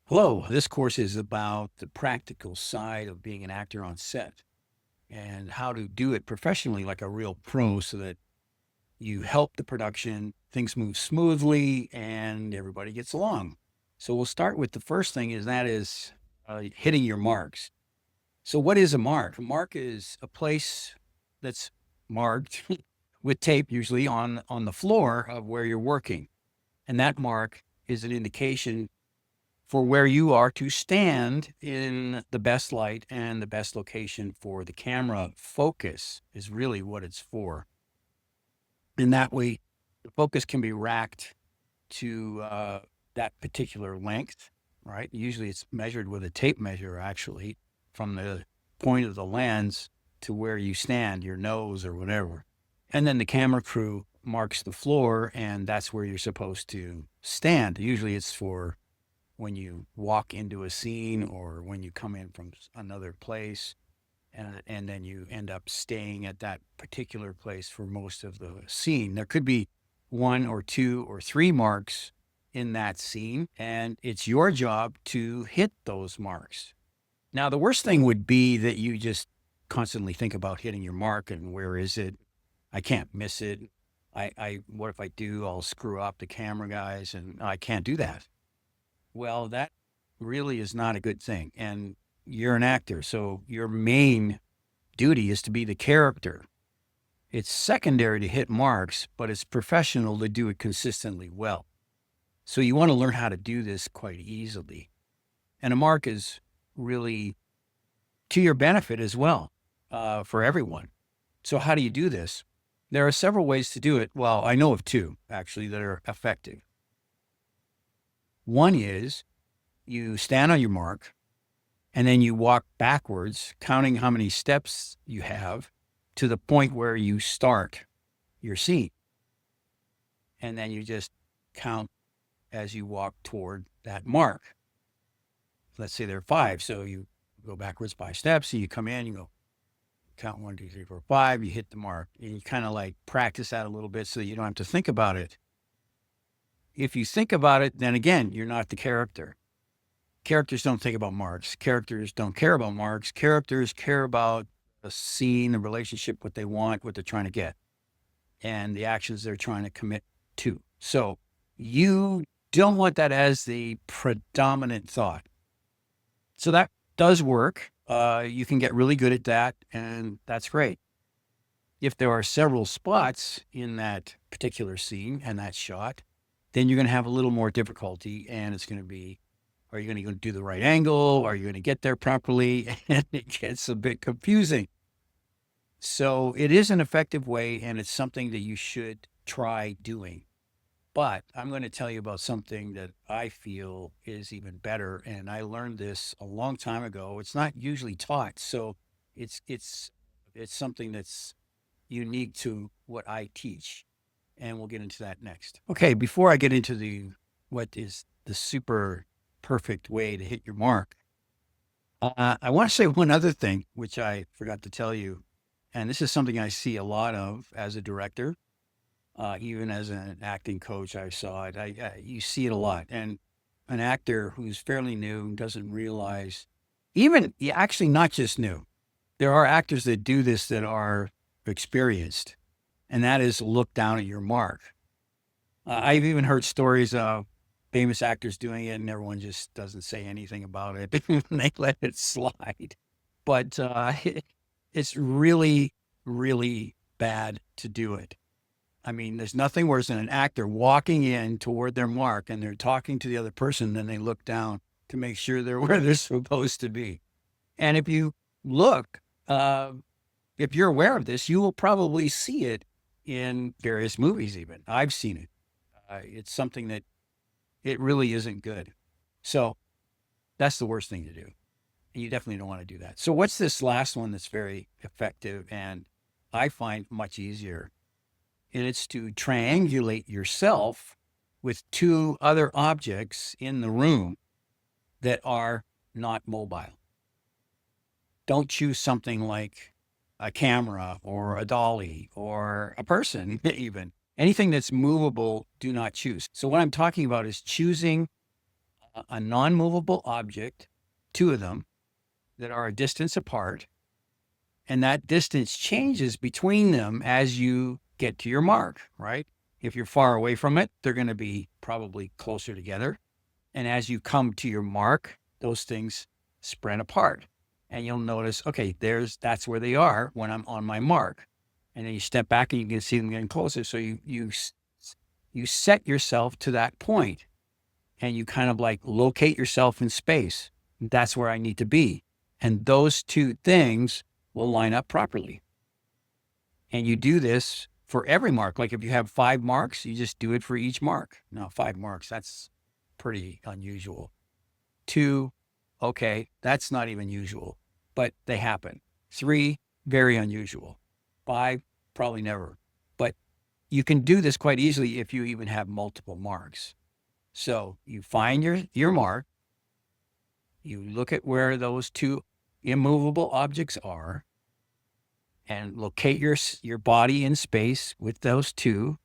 Hello, this course is about the practical side of being an actor on set and how to do it professionally like a real pro so that you help the production, things move smoothly, and everybody gets along. So we'll start with the first thing is that is hitting your marks. So what is a mark? A mark is a place that's marked with tape usually on the floor of where you're working. And that mark is an indication for where you are to stand in the best light and the best location for the camera focus is really what it's for. And that way, the focus can be racked to that particular length, right? Usually it's measured with a tape measure, actually, from the point of the lens to where you stand, your nose or whatever. And then the camera crew marks the floor, and that's where you're supposed to stand. Usually it's for when you walk into a scene or when you come in from another place and then you end up staying at that particular place for most of the scene. There could be one or two or three marks in that scene, and it's your job to hit those marks. Now, the worst thing would be that you just constantly think about hitting your mark and where is it? I can't miss it. What if I do? I'll screw up the camera guys, and I can't do that. Well, that really is not a good thing. And you're an actor, so your main duty is to be the character. It's secondary to hit marks, but it's professional to do it consistently well. So you want to learn how to do this quite easily. And a mark is really to your benefit as well, for everyone. So how do you do this? There are several ways to do it. Well, I know of two actually that are effective. One is you stand on your mark and then you walk backwards, counting how many steps you have to the point where you start your scene. And then you just count as you walk toward that mark. Let's say there are five. So you go backwards 5 steps. So you come in, you go count 1, 2, 3, 4, 5, you hit the mark. And you kind of like practice that a little bit so that you don't have to think about it. If you think about it, then again, you're not the character. Characters don't think about marks. Characters don't care about marks. Characters care about the scene, the relationship, what they want, what they're trying to get, and the actions they're trying to commit to. So you don't want that as the predominant thought. So that does work. You can get really good at that, and that's great. If there are several spots in that particular scene and that shot, then you're going to have a little more difficulty, and it's going to be, are you going to do the right angle? Are you going to get there properly? And it gets a bit confusing. So it is an effective way, and it's something that you should try doing. But I'm going to tell you about something that I feel is even better, and I learned this a long time ago. It's not usually taught, so it's it's it's something that's unique to what I teach, and we'll get into that next. Okay, before I get into the what is the super perfect way to hit your mark, I want to say one other thing, which I forgot to tell you, and this is something I see a lot of as a director, even as an acting coach. I saw it. You see it a lot, and an actor who's fairly new doesn't realize, even yeah, actually not just new. There are actors that do this that are experienced, and that is look down at your mark. I've even heard stories of famous actors doing it, and everyone just doesn't say anything about it. They let it slide. But it's really, really bad to do it. I mean, there's nothing worse than an actor walking in toward their mark and they're talking to the other person, then they look down to make sure they're where they're supposed to be. And if you look, if you're aware of this, you will probably see it in various movies, even. I've seen it. It's something that it really isn't good. So that's the worst thing to do. And you definitely don't want to do that. So, what's this last one that's very effective and I find much easier? And it's to triangulate yourself with two other objects in the room that are not mobile. Don't choose something like a camera or a dolly or a person, even. Anything that's movable, do not choose. So, what I'm talking about is choosing a non-movable object, two of them that are a distance apart, and that distance changes between them as you get to your mark, right? If you're far away from it, they're going to be probably closer together. And as you come to your mark, those things spread apart. And you'll notice, okay, that's where they are when I'm on my mark. And then you step back and you can see them getting closer. So you set yourself to that point and you kind of like locate yourself in space. That's where I need to be. And those two things will line up properly. And you do this for every mark. Like if you have 5 marks, you just do it for each mark. Now, 5 marks, that's pretty unusual. 2, okay, that's not even usual, but they happen. 3, very unusual. 5, probably never. But you can do this quite easily if you even have multiple marks. So you find your mark, you look at where those 2 immovable objects are, and locate your body in space with those 2,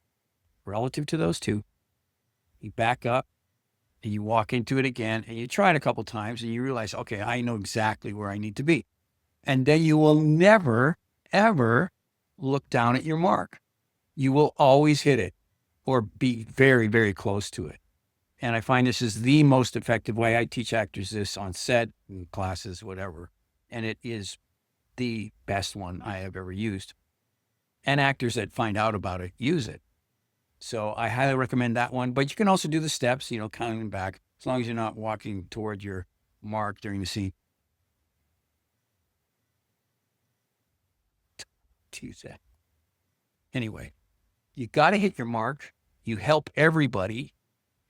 relative to those 2. You back up and you walk into it again and you try it a couple times and you realize, okay, I know exactly where I need to be. And then you will never, ever look down at your mark. You will always hit it or be very, very close to it. And I find this is the most effective way. I teach actors this on set, in classes, whatever. And it is the best one I have ever used. And actors that find out about it use it. So I highly recommend that one. But you can also do the steps, counting back, as long as you're not walking toward your mark during the scene. Tuesday. Anyway, you got to hit your mark. You help everybody,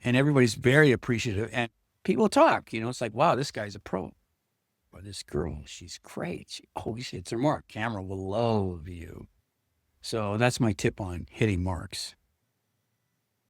and everybody's very appreciative. And people talk, it's like, wow, this guy's a pro. Or this girl, she's great. She always hits her mark. Camera will love you. So that's my tip on hitting marks.